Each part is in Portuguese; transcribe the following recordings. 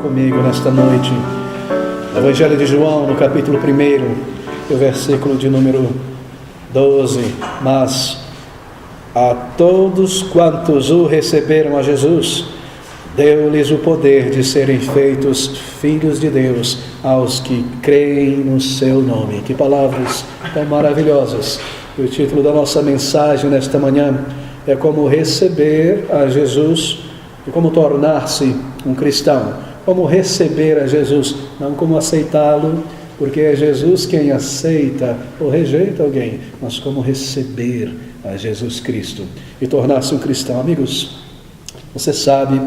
comigo nesta noite. Evangelho de João, no capítulo 1, o versículo de número 12. Mas a todos quantos o receberam a Jesus, deu-lhes o poder de serem feitos filhos de Deus, aos que creem no seu nome. Que palavras tão maravilhosas! E o título da nossa mensagem nesta manhã é como receber a Jesus e como tornar-se um cristão. Como receber a Jesus, não como aceitá-lo, porque é Jesus quem aceita ou rejeita alguém, mas como receber a Jesus Cristo e tornar-se um cristão. Amigos, você sabe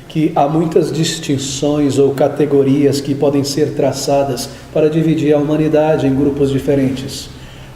que há muitas distinções ou categorias que podem ser traçadas para dividir a humanidade em grupos diferentes.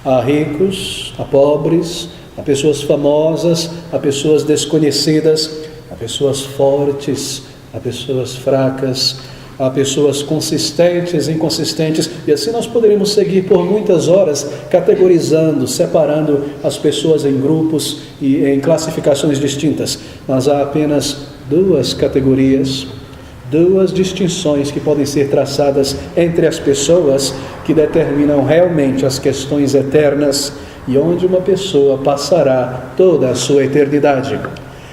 Há ricos, há pobres, há pessoas famosas, há pessoas desconhecidas, há pessoas fortes, há pessoas fracas, há pessoas consistentes, inconsistentes, e assim nós poderíamos seguir por muitas horas, categorizando, separando as pessoas em grupos e em classificações distintas. Mas há apenas duas categorias, duas distinções que podem ser traçadas entre as pessoas que determinam realmente as questões eternas e onde uma pessoa passará toda a sua eternidade.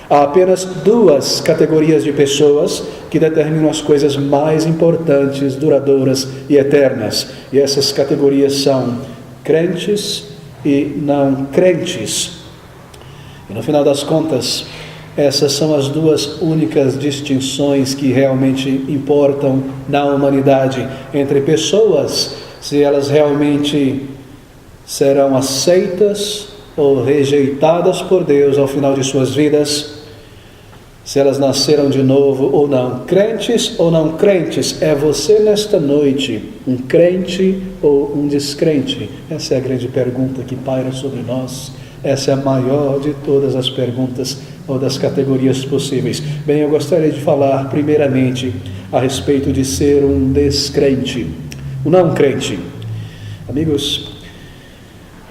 Há apenas duas categorias de pessoas que determinam as coisas mais importantes, duradouras e eternas. E essas categorias são crentes e não crentes. E no final das contas, essas são as duas únicas distinções que realmente importam na humanidade entre pessoas, se elas realmente serão aceitas ou rejeitadas por Deus ao final de suas vidas, se elas nasceram de novo ou não. Crentes ou não crentes, é você nesta noite um crente ou um descrente? Essa é a grande pergunta que paira sobre nós. Essa é a maior de todas as perguntas ou das categorias possíveis. Bem, eu gostaria de falar primeiramente a respeito de ser um descrente, um não crente. Amigos,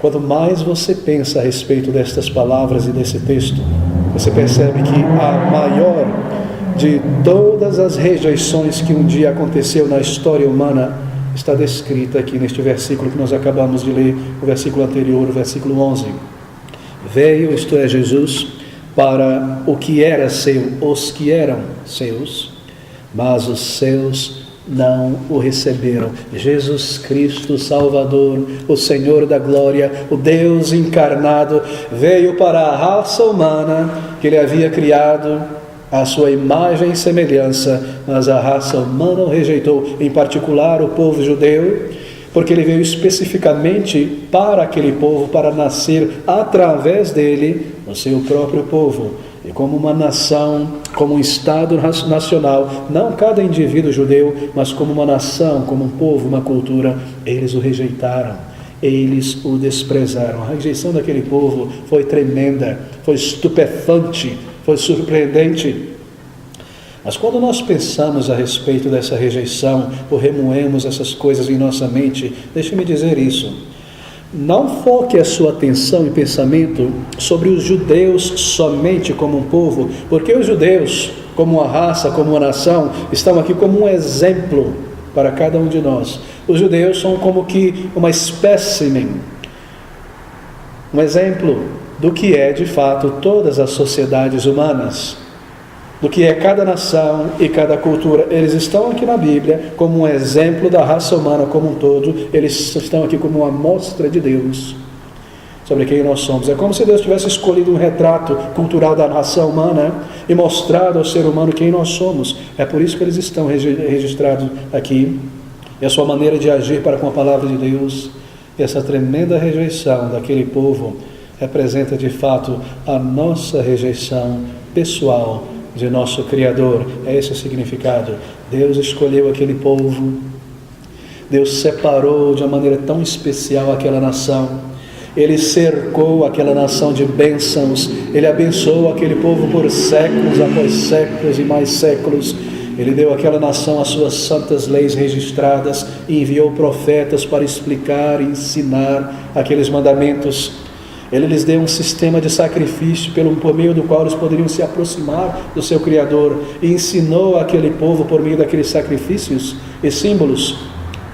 quanto mais você pensa a respeito destas palavras e desse texto, você percebe que a maior de todas as rejeições que um dia aconteceu na história humana está descrita aqui neste versículo que nós acabamos de ler, o versículo anterior, o versículo 11. Veio, isto é, Jesus, para o que era seu, os que eram seus, mas os seus não o receberam. Jesus Cristo, Salvador, o Senhor da glória, o Deus encarnado, veio para a raça humana que Ele havia criado à sua imagem e semelhança, mas a raça humana o rejeitou, em particular o povo judeu, porque Ele veio especificamente para aquele povo, para nascer através dele no seu próprio povo. E como uma nação, como um Estado nacional, não cada indivíduo judeu, mas como uma nação, como um povo, uma cultura, eles o rejeitaram, eles o desprezaram. A rejeição daquele povo foi tremenda, foi estupefante, foi surpreendente. Mas quando nós pensamos a respeito dessa rejeição, ou remoemos essas coisas em nossa mente, deixe-me dizer isso. Não foque a sua atenção e pensamento sobre os judeus somente como um povo, porque os judeus, como uma raça, como uma nação, estão aqui como um exemplo para cada um de nós. Os judeus são como que uma espécime, um exemplo do que é de fato todas as sociedades humanas, do que é cada nação e cada cultura. Eles estão aqui na Bíblia como um exemplo da raça humana como um todo. Eles estão aqui como uma amostra de Deus sobre quem nós somos. É como se Deus tivesse escolhido um retrato cultural da raça humana e mostrado ao ser humano quem nós somos. É por isso que eles estão registrados aqui. E a sua maneira de agir para com a palavra de Deus, essa tremenda rejeição daquele povo, representa de fato a nossa rejeição pessoal de nosso Criador. É esse o significado. Deus escolheu aquele povo, Deus separou de uma maneira tão especial aquela nação, Ele cercou aquela nação de bênçãos, Ele abençoou aquele povo por séculos após séculos e mais séculos. Ele deu àquela nação as suas santas leis registradas e enviou profetas para explicar e ensinar aqueles mandamentos. Ele lhes deu um sistema de sacrifício por meio do qual eles poderiam se aproximar do seu Criador, e ensinou aquele povo, por meio daqueles sacrifícios e símbolos,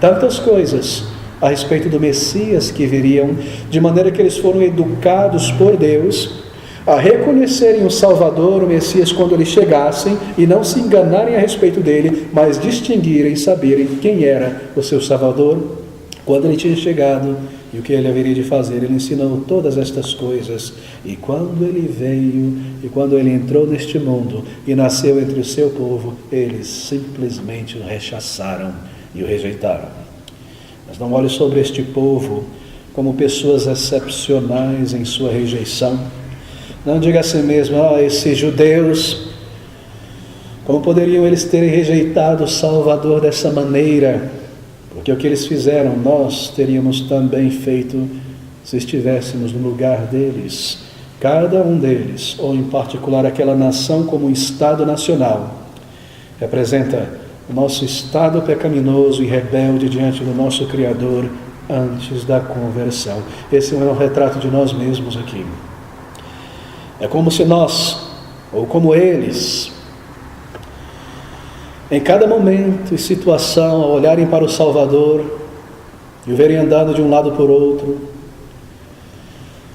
tantas coisas a respeito do Messias que viriam, de maneira que eles foram educados por Deus a reconhecerem o Salvador, o Messias, quando eles chegassem, e não se enganarem a respeito dele, mas distinguirem, saberem quem era o seu Salvador quando ele tinha chegado e o que ele haveria de fazer. Ele ensinou todas estas coisas, e quando ele veio, e quando ele entrou neste mundo e nasceu entre o seu povo, eles simplesmente o rechaçaram e o rejeitaram. Mas não olhe sobre este povo como pessoas excepcionais em sua rejeição. Não diga a si mesmo: esses judeus, como poderiam eles terem rejeitado o Salvador dessa maneira? Porque o que eles fizeram, nós teríamos também feito se estivéssemos no lugar deles. Cada um deles, ou em particular aquela nação como um Estado nacional, representa o nosso estado pecaminoso e rebelde diante do nosso Criador antes da conversão. Esse é um retrato de nós mesmos aqui. É como se nós, ou como eles, em cada momento e situação, ao olharem para o Salvador e o verem andando de um lado por outro,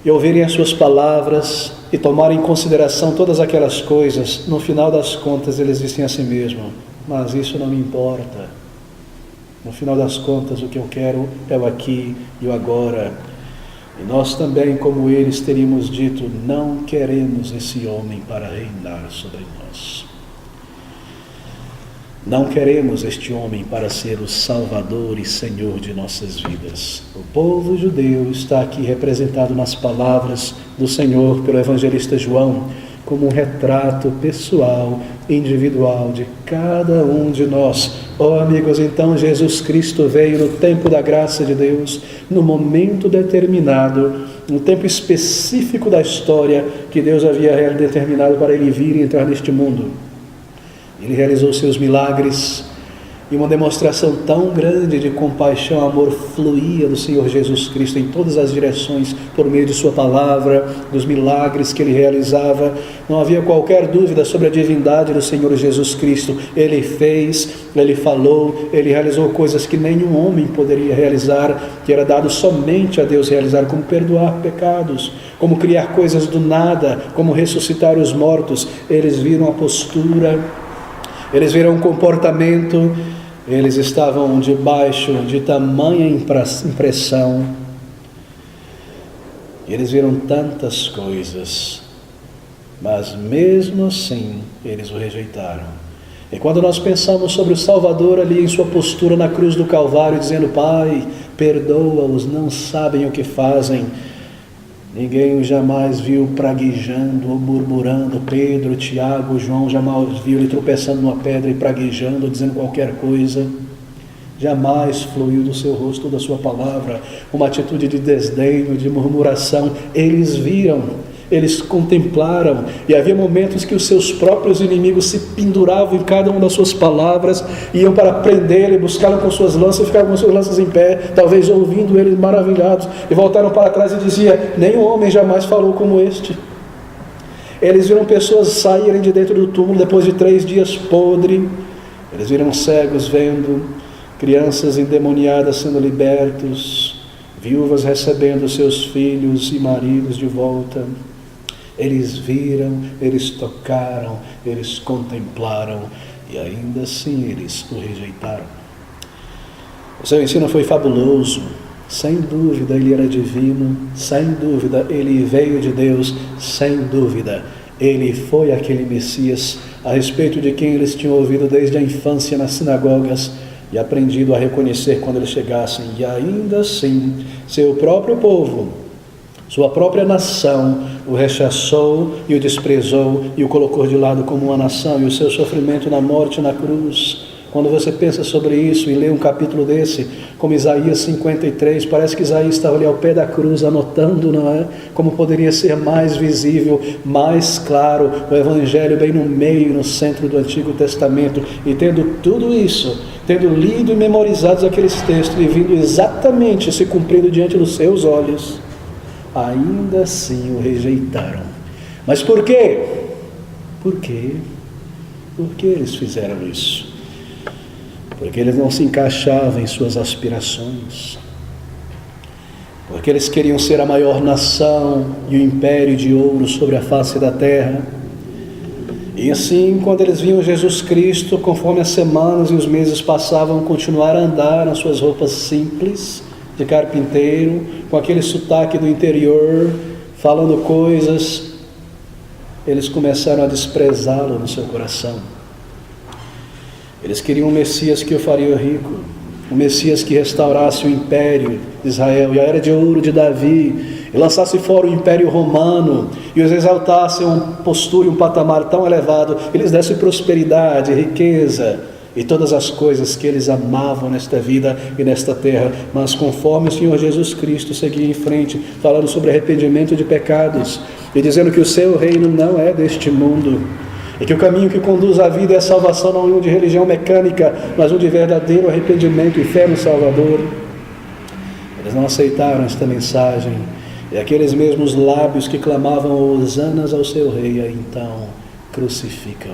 e ouvirem as suas palavras e tomarem em consideração todas aquelas coisas, no final das contas eles dizem a si mesmos: mas isso não me importa. No final das contas, o que eu quero é o aqui e o agora. E nós também, como eles, teríamos dito: não queremos esse homem para reinar sobre nós. Não queremos este homem para ser o Salvador e Senhor de nossas vidas. O povo judeu está aqui representado nas palavras do Senhor pelo evangelista João, como um retrato pessoal, individual de cada um de nós. Amigos, então Jesus Cristo veio no tempo da graça de Deus, no momento determinado, no tempo específico da história que Deus havia determinado para ele vir e entrar neste mundo. Ele realizou seus milagres, e uma demonstração tão grande de compaixão, amor fluía do Senhor Jesus Cristo em todas as direções, por meio de sua palavra, dos milagres que ele realizava. Não havia qualquer dúvida sobre a divindade do Senhor Jesus Cristo. Ele fez, ele falou, ele realizou coisas que nenhum homem poderia realizar, que era dado somente a Deus realizar, como perdoar pecados, como criar coisas do nada, como ressuscitar os mortos. Eles viram a postura, eles viram o comportamento, eles estavam debaixo de tamanha impressão. Eles viram tantas coisas, mas mesmo assim eles o rejeitaram. E quando nós pensamos sobre o Salvador ali em sua postura na cruz do Calvário, dizendo: Pai, perdoa-os, não sabem o que fazem. Ninguém o jamais viu praguejando ou murmurando. Pedro, Tiago, João jamais viu ele tropeçando numa pedra e praguejando, dizendo qualquer coisa. Jamais fluiu do seu rosto, da sua palavra, uma atitude de desdenho, de murmuração. Eles viram, eles contemplaram, e havia momentos que os seus próprios inimigos se penduravam em cada uma das suas palavras, iam para prendê-lo e buscaram com suas lanças, e ficavam com suas lanças em pé, talvez ouvindo eles maravilhados, e voltaram para trás e diziam: nenhum homem jamais falou como este. Eles viram pessoas saírem de dentro do túmulo depois de 3 dias podre. Eles viram cegos vendo, crianças endemoniadas sendo libertos, viúvas recebendo seus filhos e maridos de volta. Eles viram, eles tocaram, eles contemplaram, e ainda assim eles o rejeitaram. O seu ensino foi fabuloso, sem dúvida ele era divino, sem dúvida ele veio de Deus, sem dúvida ele foi aquele Messias a respeito de quem eles tinham ouvido desde a infância nas sinagogas e aprendido a reconhecer quando eles chegassem. E ainda assim seu próprio povo, sua própria nação, o rechaçou e o desprezou e o colocou de lado como uma nação, e o seu sofrimento na morte na cruz. Quando você pensa sobre isso e lê um capítulo desse, como Isaías 53, parece que Isaías estava ali ao pé da cruz anotando, não é? Como poderia ser mais visível, mais claro, o Evangelho bem no meio, no centro do Antigo Testamento. E tendo tudo isso, tendo lido e memorizado aqueles textos e vindo exatamente se cumprindo diante dos seus olhos, ainda assim o rejeitaram. Mas por quê? Por quê? Por que eles fizeram isso? Porque eles não se encaixavam em suas aspirações. Porque eles queriam ser a maior nação e o império de ouro sobre a face da terra. E assim, quando eles viam Jesus Cristo, conforme as semanas e os meses passavam, continuar a andar nas suas roupas simples, de carpinteiro, com aquele sotaque do interior, falando coisas, eles começaram a desprezá-lo no seu coração. Eles queriam um Messias que o faria rico, um Messias que restaurasse o império de Israel e a era de ouro de Davi, e lançasse fora o império romano, e os exaltasse a uma postura e um patamar tão elevado, e lhes desse prosperidade, riqueza, e todas as coisas que eles amavam nesta vida e nesta terra. Mas conforme o Senhor Jesus Cristo seguia em frente, falando sobre arrependimento de pecados, e dizendo que o seu reino não é deste mundo, e que o caminho que conduz à vida e à salvação não é um de religião mecânica, mas um de verdadeiro arrependimento e fé no Salvador, eles não aceitaram esta mensagem. E aqueles mesmos lábios que clamavam hosanas ao seu rei, então crucificam.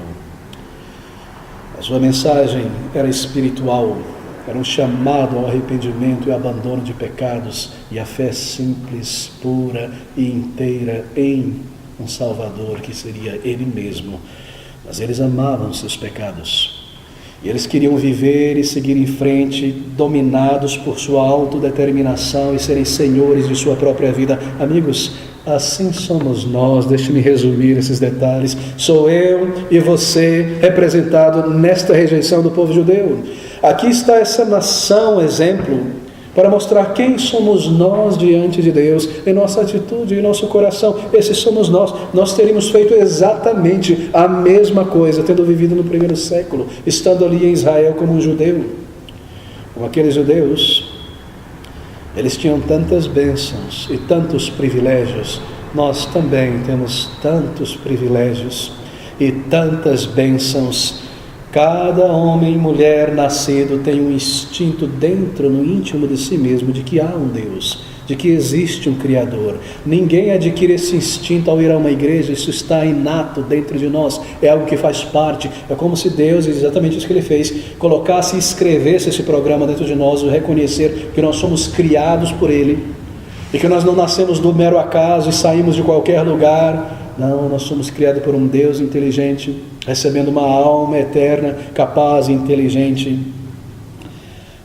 A sua mensagem era espiritual, era um chamado ao arrependimento e abandono de pecados, e a fé simples, pura e inteira em um Salvador que seria Ele mesmo. Mas eles amavam seus pecados. E eles queriam viver e seguir em frente, dominados por sua autodeterminação e serem senhores de sua própria vida. Amigos, assim somos nós. Deixe-me resumir esses detalhes. Sou eu e você representado nesta rejeição do povo judeu. Aqui está essa nação exemplo para mostrar quem somos nós diante de Deus, em nossa atitude, em nosso coração. Esses somos nós. Nós teríamos feito exatamente a mesma coisa, tendo vivido no primeiro século, estando ali em Israel como um judeu. Como aqueles judeus, eles tinham tantas bênçãos e tantos privilégios. Nós também temos tantos privilégios e tantas bênçãos. Cada homem e mulher nascido tem um instinto dentro, no íntimo de si mesmo, de que há um Deus, de que existe um Criador. Ninguém adquire esse instinto ao ir a uma igreja, isso está inato dentro de nós, é algo que faz parte. É como se Deus, exatamente isso que Ele fez, colocasse e escrevesse esse programa dentro de nós, o reconhecer que nós somos criados por Ele, e que nós não nascemos do mero acaso e saímos de qualquer lugar. Não, nós somos criados por um Deus inteligente, recebendo uma alma eterna, capaz e inteligente.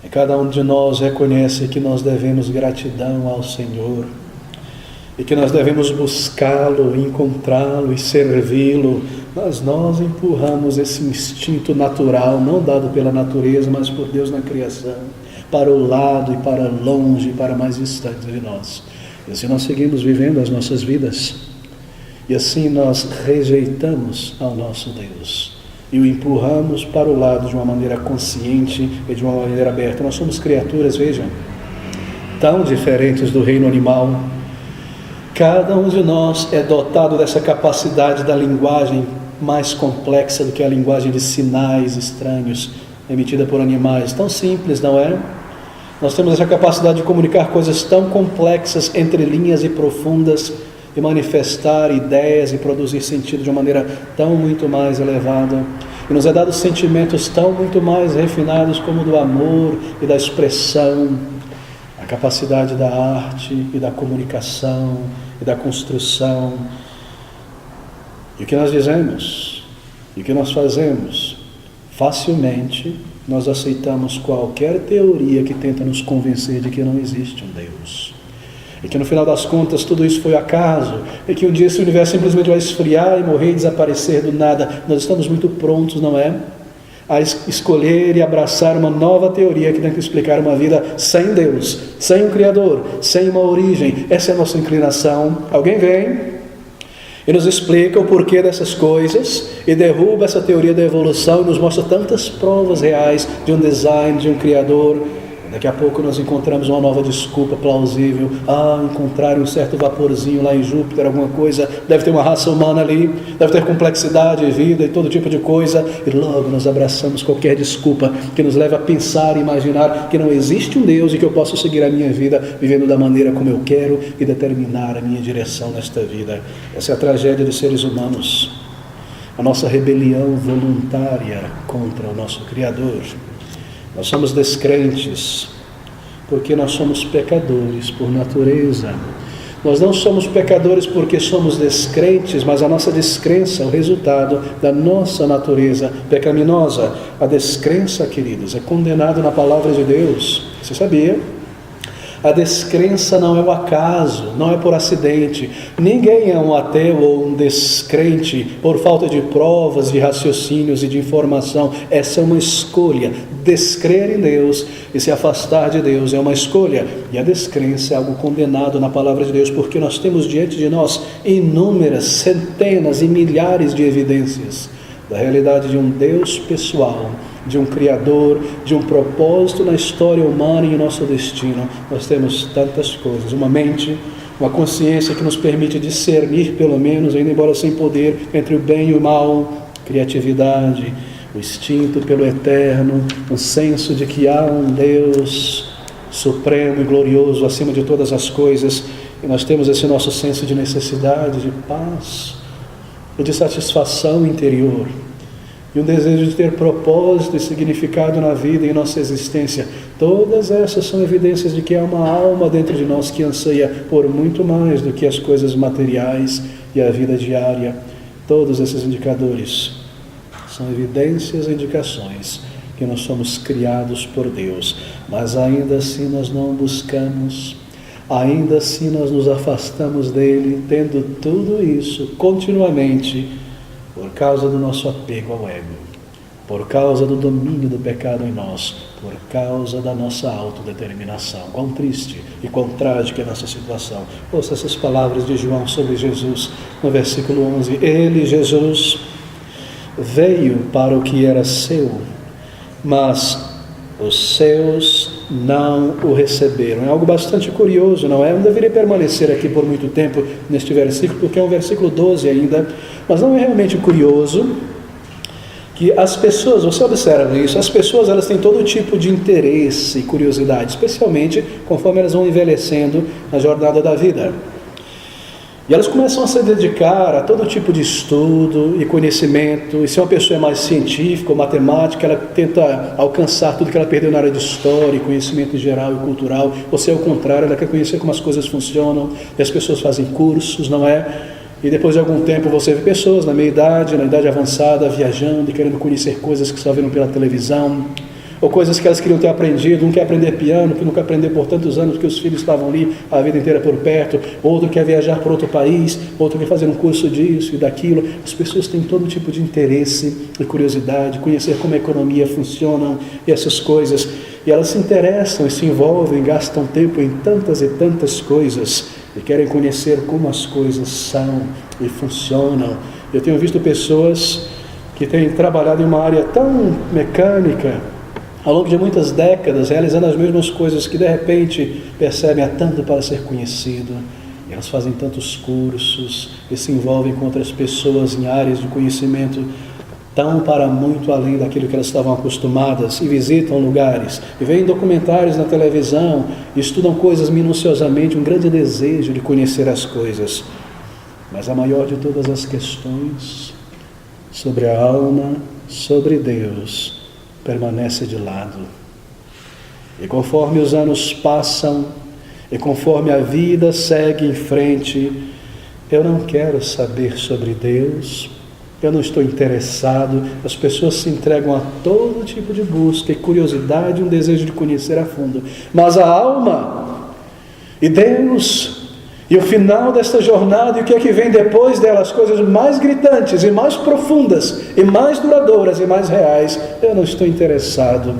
E cada um de nós reconhece que nós devemos gratidão ao Senhor, e que nós devemos buscá-lo, encontrá-lo e servi-lo. Mas nós empurramos esse instinto natural, não dado pela natureza, mas por Deus na criação, para o lado e para longe, para mais distante de nós. E assim nós seguimos vivendo as nossas vidas. E assim nós rejeitamos ao nosso Deus e o empurramos para o lado de uma maneira consciente e de uma maneira aberta. Nós somos criaturas, vejam, tão diferentes do reino animal. Cada um de nós é dotado dessa capacidade da linguagem mais complexa do que a linguagem de sinais estranhos emitida por animais. Tão simples, não é? Nós temos essa capacidade de comunicar coisas tão complexas, entre linhas e profundas, e manifestar ideias e produzir sentido de uma maneira tão muito mais elevada. E nos é dado sentimentos tão muito mais refinados, como o do amor e da expressão, a capacidade da arte e da comunicação e da construção. E o que nós dizemos, e o que nós fazemos, facilmente nós aceitamos qualquer teoria que tenta nos convencer de que não existe um Deus. E que no final das contas tudo isso foi acaso, e que um dia esse universo simplesmente vai esfriar e morrer e desaparecer do nada. Nós estamos muito prontos, não é? A escolher e abraçar uma nova teoria que tenta explicar uma vida sem Deus, sem um Criador, sem uma origem. Essa é a nossa inclinação. Alguém vem e nos explica o porquê dessas coisas e derruba essa teoria da evolução e nos mostra tantas provas reais de um design, de um Criador. Daqui a pouco nós encontramos uma nova desculpa plausível. Encontraram um certo vaporzinho lá em Júpiter, alguma coisa, deve ter uma raça humana ali, deve ter complexidade de vida e todo tipo de coisa. E logo nós abraçamos qualquer desculpa que nos leva a pensar e imaginar que não existe um Deus e que eu posso seguir a minha vida vivendo da maneira como eu quero e determinar a minha direção nesta vida. Essa é a tragédia dos seres humanos. A nossa rebelião voluntária contra o nosso Criador. Nós somos descrentes porque nós somos pecadores por natureza. Nós não somos pecadores porque somos descrentes, mas a nossa descrença é o resultado da nossa natureza pecaminosa. A descrença, queridos, é condenado na palavra de Deus. Você sabia? A descrença não é um acaso, não é por acidente. Ninguém é um ateu ou um descrente por falta de provas, de raciocínios e de informação. Essa é uma escolha. Descrer em Deus e se afastar de Deus é uma escolha. E a descrença é algo condenado na palavra de Deus, porque nós temos diante de nós inúmeras, centenas e milhares de evidências da realidade de um Deus pessoal, de um Criador, de um propósito na história humana e em nosso destino. Nós temos tantas coisas, uma mente, uma consciência que nos permite discernir, pelo menos, ainda embora sem poder, entre o bem e o mal, criatividade, o instinto pelo eterno, um senso de que há um Deus supremo e glorioso acima de todas as coisas, e nós temos esse nosso senso de necessidade, de paz e de satisfação interior, e um desejo de ter propósito e significado na vida e em nossa existência. Todas essas são evidências de que há uma alma dentro de nós que anseia por muito mais do que as coisas materiais e a vida diária. Todos esses indicadores são evidências e indicações que nós somos criados por Deus, mas ainda assim nós não buscamos, ainda assim nós nos afastamos dele, tendo tudo isso continuamente por causa do nosso apego ao ego, por causa do domínio do pecado em nós, por causa da nossa autodeterminação. Quão triste e quão trágica é a nossa situação. Ouça essas palavras de João sobre Jesus, no versículo 11. Ele, Jesus, veio para o que era seu, mas os seus não o receberam. É algo bastante curioso, não é? Eu não deveria permanecer aqui por muito tempo neste versículo, porque é um versículo 12 ainda, mas não é realmente curioso que as pessoas, você observa isso, as pessoas elas têm todo tipo de interesse e curiosidade, especialmente conforme elas vão envelhecendo na jornada da vida. E elas começam a se dedicar a todo tipo de estudo e conhecimento. E se uma pessoa é mais científica ou matemática, ela tenta alcançar tudo que ela perdeu na área de história, conhecimento geral e cultural. Ou se é o contrário, ela quer conhecer como as coisas funcionam. E as pessoas fazem cursos, não é? E depois de algum tempo você vê pessoas na meia-idade, na idade avançada, viajando e querendo conhecer coisas que só viram pela televisão, ou coisas que elas queriam ter aprendido. Um quer aprender piano, que nunca aprendeu por tantos anos, porque os filhos estavam ali a vida inteira por perto. Outro quer viajar para outro país, outro quer fazer um curso disso e daquilo. As pessoas têm todo tipo de interesse e curiosidade, conhecer como a economia funciona e essas coisas. E elas se interessam e se envolvem, gastam tempo em tantas e tantas coisas e querem conhecer como as coisas são e funcionam. Eu tenho visto pessoas que têm trabalhado em uma área tão mecânica, ao longo de muitas décadas, realizando as mesmas coisas que de repente percebem há tanto para ser conhecido. E elas fazem tantos cursos e se envolvem com outras pessoas em áreas de conhecimento tão para muito além daquilo que elas estavam acostumadas, e visitam lugares, e veem documentários na televisão, e estudam coisas minuciosamente, um grande desejo de conhecer as coisas. Mas a maior de todas as questões sobre a alma, sobre Deus, permanece de lado. E conforme os anos passam, e conforme a vida segue em frente, eu não quero saber sobre Deus, eu não estou interessado. As pessoas se entregam a todo tipo de busca e curiosidade, um desejo de conhecer a fundo. Mas a alma e Deus, e o final desta jornada, e o que é que vem depois dela, as coisas mais gritantes e mais profundas e mais duradouras e mais reais, eu não estou interessado.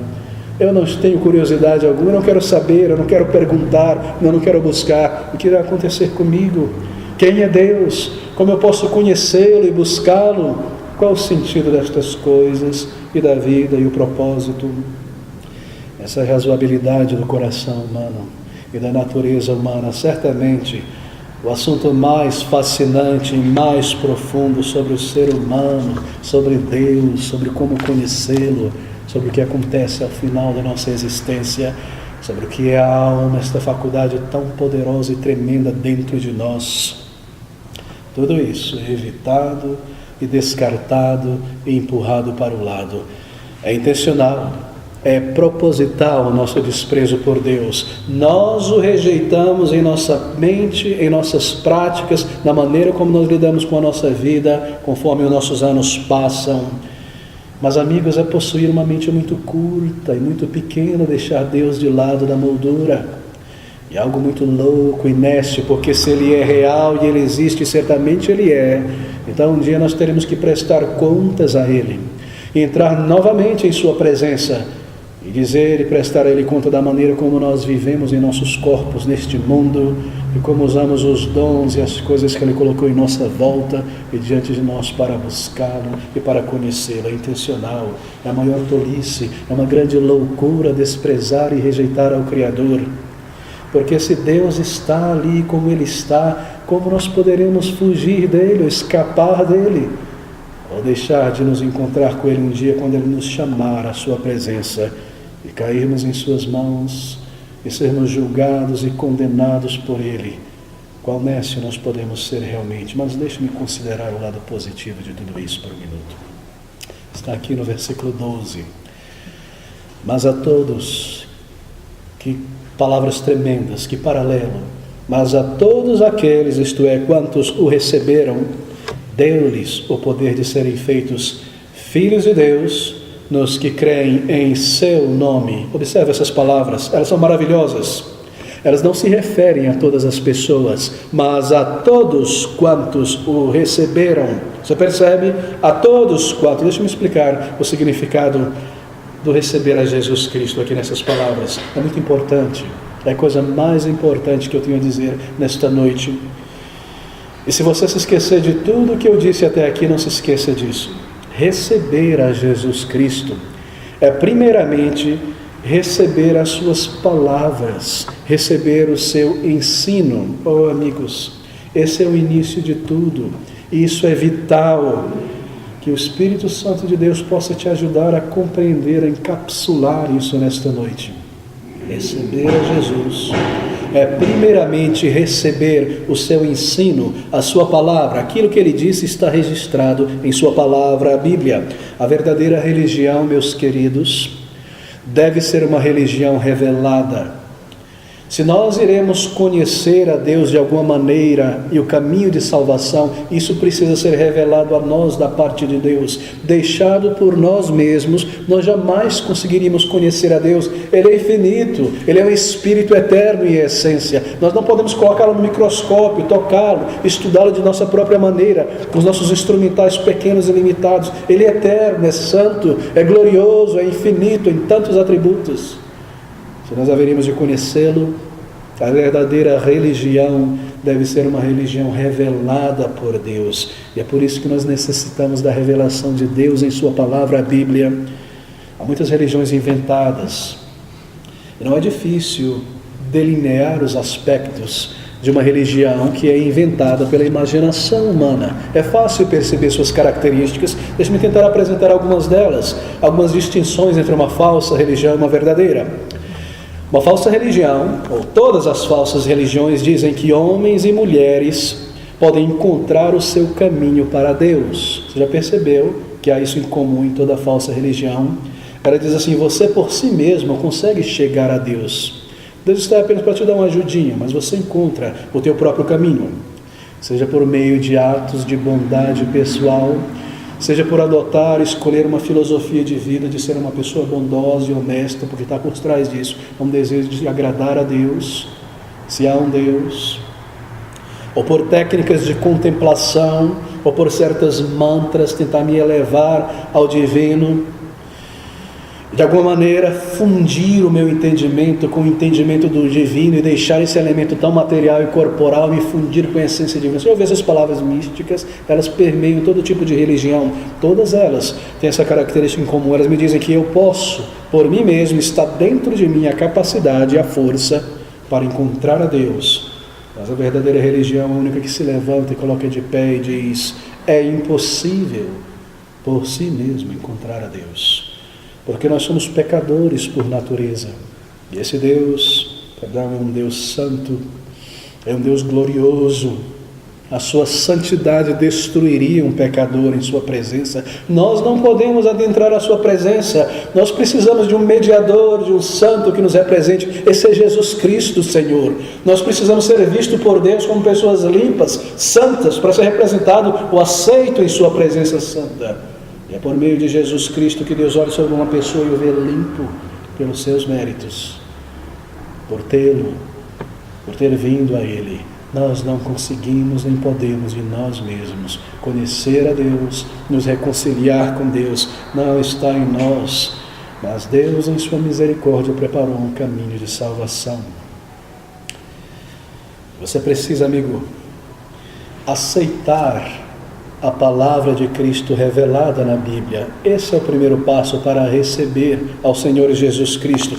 Eu não tenho curiosidade alguma, eu não quero saber, eu não quero perguntar, eu não quero buscar o que vai acontecer comigo. Quem é Deus? Como eu posso conhecê-lo e buscá-lo? Qual o sentido destas coisas e da vida e o propósito? essa razoabilidade do coração humano e da natureza humana. Certamente, o assunto mais fascinante e mais profundo sobre o ser humano, sobre Deus, sobre como conhecê-lo, sobre o que acontece ao final da nossa existência, sobre o que é a alma, esta faculdade tão poderosa e tremenda dentro de nós. Tudo isso é evitado e descartado e empurrado para o lado. É intencional, é proposital o nosso desprezo por Deus. Nós o rejeitamos em nossa mente, em nossas práticas, na maneira como nós lidamos com a nossa vida, conforme os nossos anos passam. Mas, amigos, é possuir uma mente muito curta e muito pequena, deixar Deus de lado da moldura. E algo muito louco, inerte, porque se Ele é real e Ele existe, certamente Ele é. Então um dia nós teremos que prestar contas a Ele, e entrar novamente em Sua presença, e dizer e prestar a Ele conta da maneira como nós vivemos em nossos corpos neste mundo, e como usamos os dons e as coisas que Ele colocou em nossa volta e diante de nós para buscá-lo e para conhecê-lo. É intencional, é a maior tolice, é uma grande loucura desprezar e rejeitar ao Criador. Porque se Deus está ali como Ele está, como nós poderemos fugir dEle, ou escapar dEle, ou deixar de nos encontrar com Ele um dia quando Ele nos chamar à Sua presença e cairmos em Suas mãos e sermos julgados e condenados por Ele? Qual nécio nós podemos ser realmente? Mas deixe-me considerar o lado positivo de tudo isso por um minuto. Está aqui no versículo 12. Mas a todos, que palavras tremendas, que paralelo. Mas a todos aqueles, isto é, quantos o receberam, deu-lhes o poder de serem feitos filhos de Deus, nos que creem em seu nome. Observe essas palavras, elas são maravilhosas. Elas não se referem a todas as pessoas, mas a todos quantos o receberam. Você percebe? A todos quantos. Deixa eu me explicar o significado do receber a Jesus Cristo aqui nessas palavras. É muito importante, é a coisa mais importante que eu tenho a dizer nesta noite. E se você se esquecer de tudo que eu disse até aqui, não se esqueça disso. Receber a Jesus Cristo é primeiramente receber as suas palavras, receber o seu ensino. Oh, amigos, esse é o início de tudo, e isso é vital. Que o Espírito Santo de Deus possa te ajudar a compreender, a encapsular isso nesta noite. Receber a Jesus é primeiramente receber o seu ensino, a sua palavra. Aquilo que ele disse está registrado em sua palavra, a Bíblia. A verdadeira religião, meus queridos, deve ser uma religião revelada. Se nós iremos conhecer a Deus de alguma maneira e o caminho de salvação, isso precisa ser revelado a nós da parte de Deus. Deixado por nós mesmos, nós jamais conseguiríamos conhecer a Deus. Ele é infinito, Ele é um Espírito eterno em essência. Nós não podemos colocá-lo no microscópio, tocá-lo, estudá-lo de nossa própria maneira, com os nossos instrumentais pequenos e limitados. Ele é eterno, é santo, é glorioso, é infinito em tantos atributos. Se nós haveríamos de conhecê-lo, a verdadeira religião deve ser uma religião revelada por Deus. E é por isso que nós necessitamos da revelação de Deus em sua palavra, a Bíblia. Há muitas religiões inventadas. E não é difícil delinear os aspectos de uma religião que é inventada pela imaginação humana. É fácil perceber suas características. Deixe-me tentar apresentar algumas delas, algumas distinções entre uma falsa religião e uma verdadeira. Uma falsa religião, ou todas as falsas religiões, dizem que homens e mulheres podem encontrar o seu caminho para Deus. Você já percebeu que há isso em comum em toda falsa religião? Ela diz assim: você por si mesmo consegue chegar a Deus. Deus está apenas para te dar uma ajudinha, mas você encontra o teu próprio caminho. Seja por meio de atos de bondade pessoal, seja por adotar, escolher uma filosofia de vida, de ser uma pessoa bondosa e honesta, porque está por trás disso um desejo de agradar a Deus, se há um Deus, ou por técnicas de contemplação, ou por certas mantras, tentar me elevar ao divino. de alguma maneira fundir o meu entendimento com o entendimento do divino e deixar esse elemento tão material e corporal me fundir com a essência divina. Você já ouviu essas palavras místicas? Elas permeiam todo tipo de religião. Todas elas têm essa característica em comum. Elas me dizem que eu posso, por mim mesmo, está dentro de mim a capacidade e a força para encontrar a Deus. Mas a verdadeira religião é a única que se levanta e coloca de pé e diz: é impossível por si mesmo encontrar a Deus. Porque nós somos pecadores por natureza. E esse Deus, é um Deus santo, é um Deus glorioso. A sua santidade destruiria um pecador em sua presença. Nós não podemos adentrar a sua presença. Nós precisamos de um mediador, de um santo que nos represente. Esse é Jesus Cristo, Senhor. Nós precisamos ser vistos por Deus como pessoas limpas, santas, para ser representado ou aceito em sua presença santa. E é por meio de Jesus Cristo que Deus olha sobre uma pessoa e o vê limpo pelos seus méritos, por ter vindo a Ele. Nós não conseguimos nem podemos em nós mesmos conhecer a Deus, nos reconciliar com Deus. Não está em nós, mas Deus em sua misericórdia preparou um caminho de salvação. Você precisa, amigo, aceitar a palavra de Cristo revelada na Bíblia. Esse é o primeiro passo para receber ao Senhor Jesus Cristo.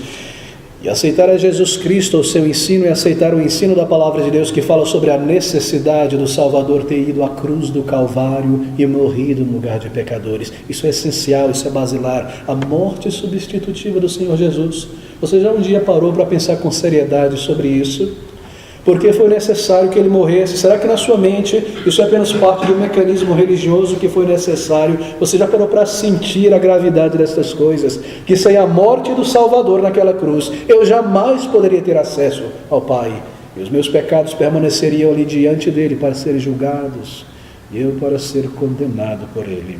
E aceitar a Jesus Cristo, o seu ensino, é aceitar o ensino da palavra de Deus que fala sobre a necessidade do Salvador ter ido à cruz do Calvário e morrido no lugar de pecadores. Isso é essencial, isso é basilar. A morte substitutiva do Senhor Jesus. Você já um dia parou para pensar com seriedade sobre isso? Porque foi necessário que ele morresse? Será que na sua mente isso é apenas parte do mecanismo religioso que foi necessário? Você já parou para sentir a gravidade dessas coisas? Que sem a morte do Salvador naquela cruz, eu jamais poderia ter acesso ao Pai. E os meus pecados permaneceriam ali diante dele para serem julgados. E eu para ser condenado por ele.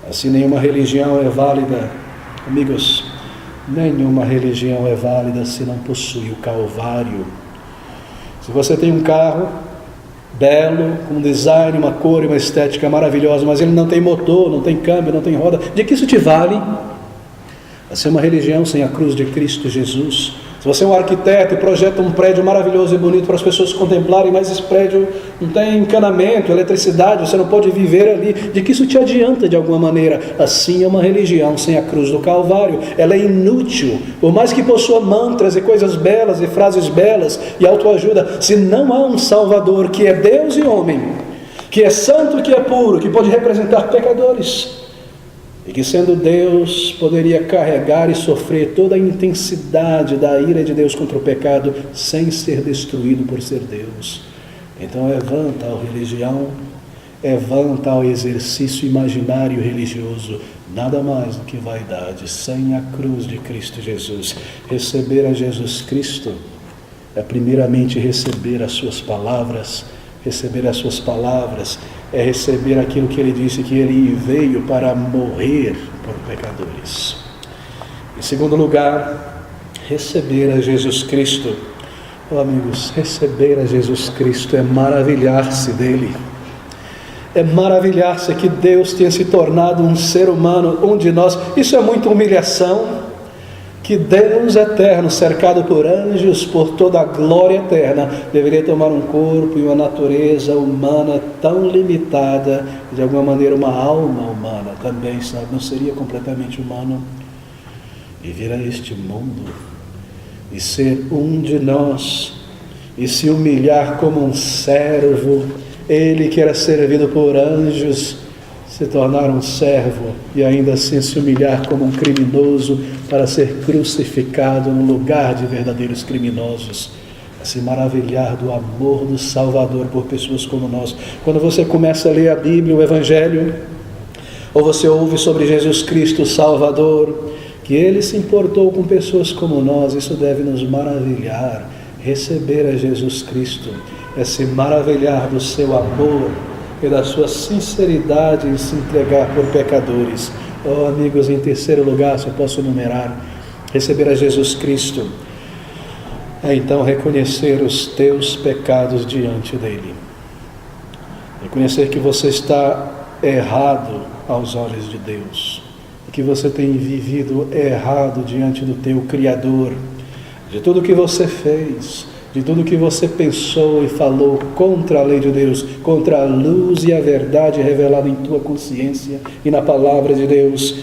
Assim nenhuma religião é válida. Amigos, nenhuma religião é válida se não possui o Calvário. Se você tem um carro belo, com um design, uma cor e uma estética maravilhosa, mas ele não tem motor, não tem câmbio, não tem roda, de que isso te vale? Vai ser uma religião sem a cruz de Cristo Jesus. Se você é um arquiteto e projeta um prédio maravilhoso e bonito para as pessoas contemplarem, mas esse prédio não tem encanamento, eletricidade, você não pode viver ali, de que isso te adianta de alguma maneira? Assim é uma religião sem a cruz do Calvário. Ela é inútil, por mais que possua mantras e coisas belas e frases belas e autoajuda. Se não há um Salvador que é Deus e homem, que é santo, que é puro, que pode representar pecadores, e que sendo Deus poderia carregar e sofrer toda a intensidade da ira de Deus contra o pecado sem ser destruído por ser Deus. Então é vã tal religião, é vã tal exercício imaginário religioso, nada mais do que vaidade, sem a cruz de Cristo Jesus. Receber a Jesus Cristo é primeiramente receber as suas palavras. Receber as suas palavras é receber aquilo que ele disse, que ele veio para morrer por pecadores. Em segundo lugar, receber a Jesus Cristo. Oh, amigos, receber a Jesus Cristo é maravilhar-se dele. É maravilhar-se que Deus tenha se tornado um ser humano, um de nós. Isso é muita humilhação. Que Deus eterno, cercado por anjos, por toda a glória eterna, deveria tomar um corpo e uma natureza humana tão limitada, de alguma maneira uma alma humana também, sabe? Não seria completamente humano. E vir a este mundo, e ser um de nós, e se humilhar como um servo. Ele que era servido por anjos, se tornar um servo e ainda assim se humilhar como um criminoso para ser crucificado no lugar de verdadeiros criminosos. A se maravilhar do amor do Salvador por pessoas como nós. Quando você começa a ler a Bíblia, o Evangelho, ou você ouve sobre Jesus Cristo, o Salvador, que Ele se importou com pessoas como nós, isso deve nos maravilhar. Receber a Jesus Cristo é se maravilhar do seu amor e da sua sinceridade em se entregar por pecadores. Oh, amigos, em terceiro lugar, se eu posso enumerar, receber a Jesus Cristo é então reconhecer os teus pecados diante dele. Reconhecer que você está errado aos olhos de Deus. que você tem vivido errado diante do teu Criador, de tudo que você fez, de tudo que você pensou e falou contra a lei de Deus, contra a luz e a verdade revelada em tua consciência e na palavra de Deus.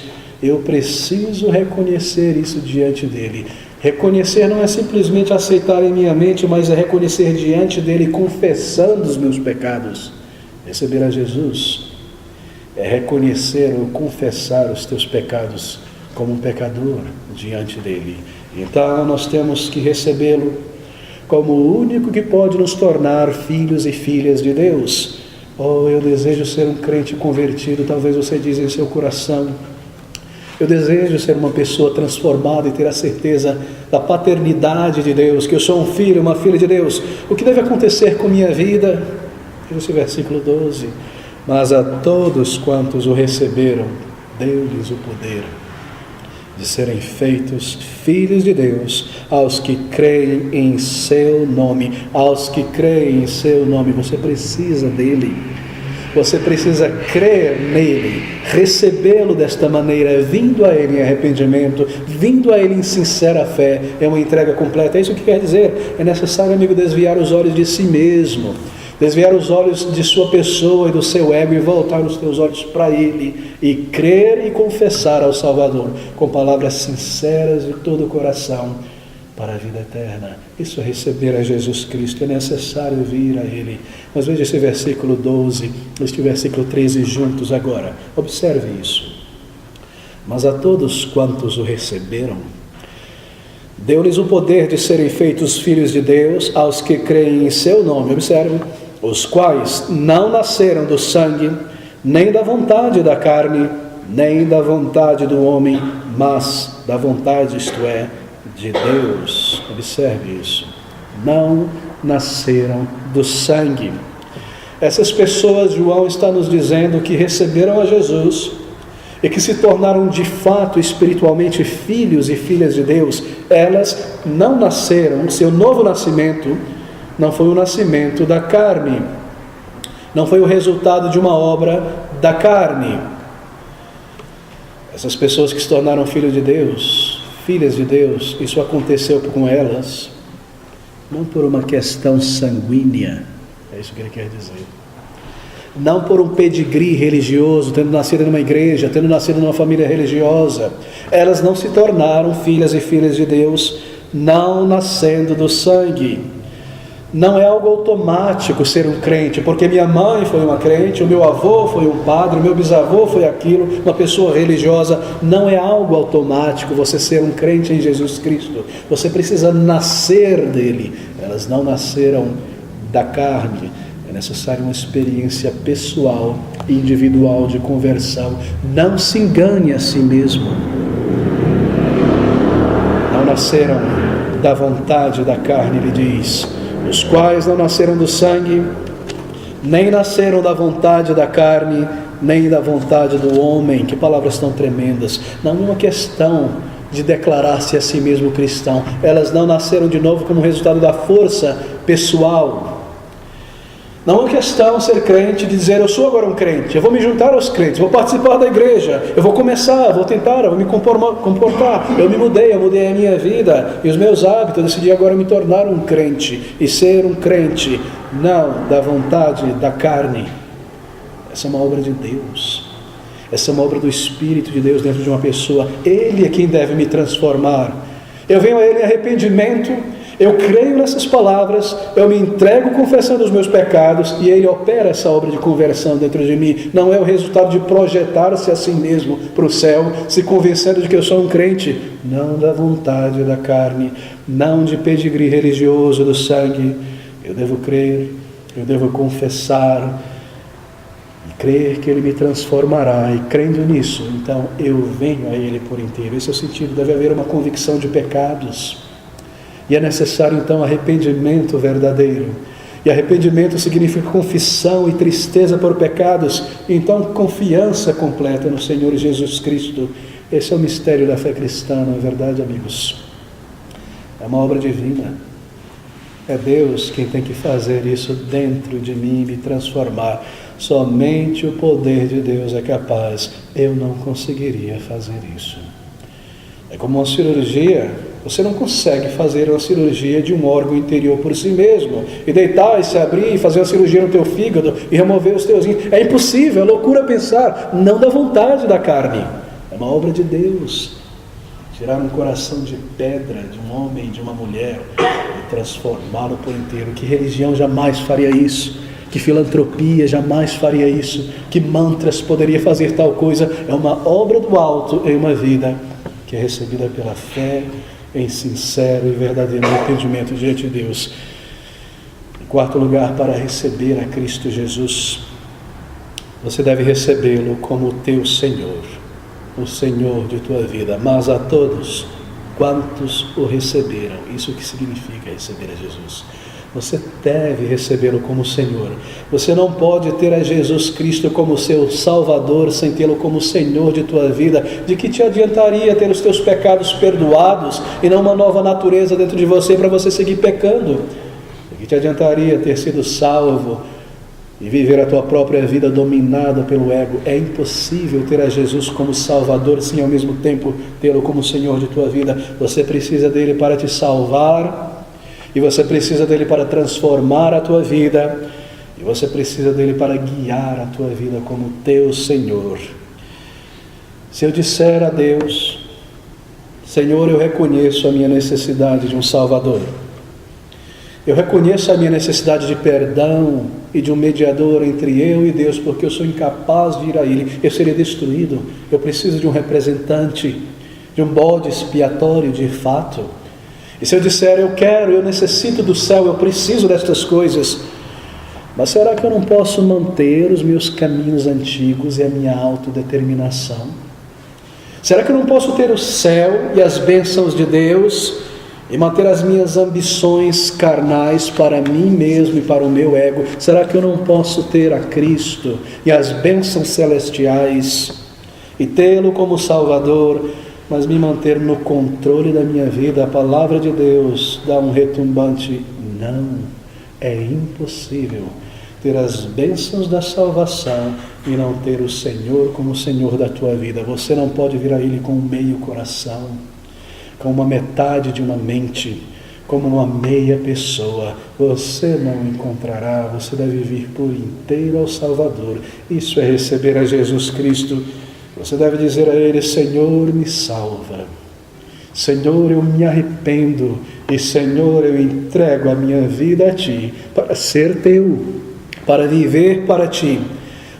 Eu preciso reconhecer isso diante dele. Reconhecer não é simplesmente aceitar em minha mente, mas é reconhecer diante dele, confessando os meus pecados. Receber a Jesus é reconhecer ou confessar os teus pecados como um pecador diante dele. Então nós temos que recebê-lo como o único que pode nos tornar filhos e filhas de Deus. Oh, eu desejo ser um crente convertido. Talvez você diz em seu coração: eu desejo ser uma pessoa transformada e ter a certeza da paternidade de Deus, que eu sou um filho, uma filha de Deus. O que deve acontecer com minha vida? Esse versículo 12. Mas a todos quantos o receberam, deu-lhes o poder de serem feitos filhos de Deus, aos que creem em seu nome. Aos que creem em seu nome. Você precisa dele. Você precisa crer nele, recebê-lo desta maneira, vindo a ele em arrependimento, vindo a ele em sincera fé. É uma entrega completa. É isso que quer dizer. É necessário, amigo, desviar os olhos de si mesmo, desviar os olhos de sua pessoa e do seu ego e voltar os teus olhos para ele e crer e confessar ao Salvador com palavras sinceras de todo o coração para a vida eterna. Isso é receber a Jesus Cristo. É necessário vir a ele. Mas veja esse versículo 12, este versículo 13 juntos agora. Observe isso. Mas a todos quantos o receberam, deu-lhes o poder de serem feitos filhos de Deus, aos que creem em seu nome. Observe. Os quais não nasceram do sangue, nem da vontade da carne, nem da vontade do homem, mas da vontade, isto é, de Deus. Observe isso. Não nasceram do sangue. Essas pessoas, João está nos dizendo que receberam a Jesus e que se tornaram de fato espiritualmente filhos e filhas de Deus. Elas não nasceram, seu novo nascimento não foi o nascimento da carne, não foi o resultado de uma obra da carne. Essas pessoas que se tornaram filhos de Deus, filhas de Deus, isso aconteceu com elas não por uma questão sanguínea, é isso que ele quer dizer, não por um pedigree religioso, tendo nascido numa igreja, tendo nascido numa família religiosa. Elas não se tornaram filhas e filhas de Deus não nascendo do sangue. Não é algo automático ser um crente, porque minha mãe foi uma crente, o meu avô foi um padre, o meu bisavô foi aquilo, uma pessoa religiosa. Não é algo automático você ser um crente em Jesus Cristo. Você precisa nascer dele. Elas não nasceram da carne. É necessária uma experiência pessoal, individual de conversão. Não se engane a si mesmo. Não nasceram da vontade da carne, ele diz. Os quais não nasceram do sangue, nem nasceram da vontade da carne, nem da vontade do homem. Que palavras tão tremendas. Não é uma questão de declarar-se a si mesmo cristão. Elas não nasceram de novo como resultado da força pessoal. Não é uma questão ser crente, de dizer: eu sou agora um crente, eu vou me juntar aos crentes, vou participar da igreja, eu vou começar, vou tentar, eu vou me comportar. Eu me mudei, eu mudei a minha vida e os meus hábitos, eu decidi agora me tornar um crente e ser um crente. Não da vontade da carne. Essa é uma obra de Deus. Essa é uma obra do Espírito de Deus dentro de uma pessoa. Ele é quem deve me transformar. Eu venho a Ele em arrependimento, eu creio nessas palavras, eu me entrego confessando os meus pecados e Ele opera essa obra de conversão dentro de mim. Não é o resultado de projetar-se a si mesmo para o céu, se convencendo de que eu sou um crente. Não da vontade da carne, não de pedigree religioso do sangue. Eu devo crer, eu devo confessar e crer que Ele me transformará. E crendo nisso, então eu venho a Ele por inteiro. Esse é o sentido. Deve haver uma convicção de pecados. E é necessário então arrependimento verdadeiro. E arrependimento significa confissão e tristeza por pecados. E então confiança completa no Senhor Jesus Cristo. Esse é o mistério da fé cristã, não é verdade, amigos? É uma obra divina. É Deus quem tem que fazer isso dentro de mim, me transformar. Somente o poder de Deus é capaz. Eu não conseguiria fazer isso. É como uma cirurgia. Você não consegue fazer uma cirurgia de um órgão interior por si mesmo, e deitar e se abrir e fazer uma cirurgia no teu fígado e remover os teus rins. É impossível, é loucura pensar. Não dá vontade da carne. É uma obra de Deus. Tirar um coração de pedra de um homem, de uma mulher, e transformá-lo por inteiro. Que religião jamais faria isso? Que filantropia jamais faria isso? Que mantras poderia fazer tal coisa? É uma obra do alto em uma vida que é recebida pela fé, em sincero e verdadeiro entendimento diante de Deus. Em quarto lugar, para receber a Cristo Jesus, você deve recebê-lo como teu Senhor, o Senhor de tua vida. Mas a todos quantos o receberam, isso que significa receber a Jesus. Você deve recebê-lo como Senhor. Você não pode ter a Jesus Cristo como seu Salvador sem tê-lo como Senhor de tua vida. De que te adiantaria ter os teus pecados perdoados e não uma nova natureza dentro de você para você seguir pecando? De que te adiantaria ter sido salvo e viver a tua própria vida dominada pelo ego? É impossível ter a Jesus como Salvador sem ao mesmo tempo tê-lo como Senhor de tua vida. Você precisa dele para te salvar, e você precisa dele para transformar a tua vida, e você precisa dele para guiar a tua vida como teu Senhor. Se eu disser a Deus: Senhor, eu reconheço a minha necessidade de um Salvador, eu reconheço a minha necessidade de perdão e de um mediador entre eu e Deus, porque eu sou incapaz de ir a Ele, eu seria destruído, eu preciso de um representante, de um bode expiatório de fato. E se eu disser: eu quero, eu necessito do céu, eu preciso destas coisas, mas será que eu não posso manter os meus caminhos antigos e a minha autodeterminação? Será que eu não posso ter o céu e as bênçãos de Deus e manter as minhas ambições carnais para mim mesmo e para o meu ego? Será que eu não posso ter a Cristo e as bênçãos celestiais e tê-lo como Salvador, mas me manter no controle da minha vida? A palavra de Deus dá um retumbante não. É impossível ter as bênçãos da salvação e não ter o Senhor como Senhor da tua vida. Você não pode vir a Ele com um meio coração, com uma metade de uma mente, como uma meia pessoa. Você não encontrará. Você deve vir por inteiro ao Salvador. Isso é receber a Jesus Cristo. Você deve dizer a Ele: Senhor, me salva. Senhor, eu me arrependo. E Senhor, eu entrego a minha vida a Ti, para ser Teu, para viver para Ti,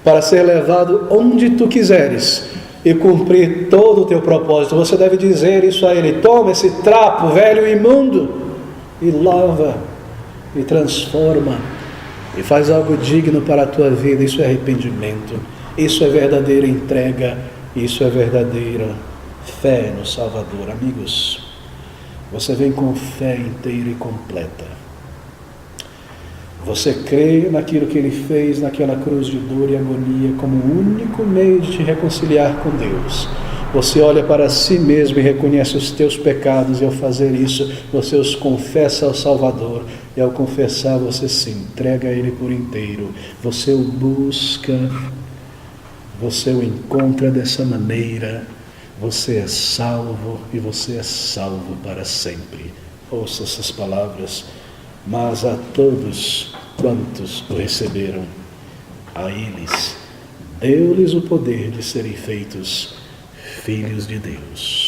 para ser levado onde Tu quiseres e cumprir todo o Teu propósito. Você deve dizer isso a Ele: toma esse trapo velho e imundo e lava, e transforma, e faz algo digno para a tua vida. Isso é arrependimento. Isso é verdadeira entrega, isso é verdadeira fé no Salvador. Amigos, você vem com fé inteira e completa. Você crê naquilo que Ele fez naquela cruz de dor e agonia como o único meio de te reconciliar com Deus. Você olha para si mesmo e reconhece os teus pecados, e ao fazer isso, você os confessa ao Salvador, e ao confessar, você se entrega a Ele por inteiro. Você o busca, você o encontra dessa maneira, você é salvo e você é salvo para sempre. Ouça essas palavras: mas a todos quantos o receberam, a eles deu-lhes o poder de serem feitos filhos de Deus.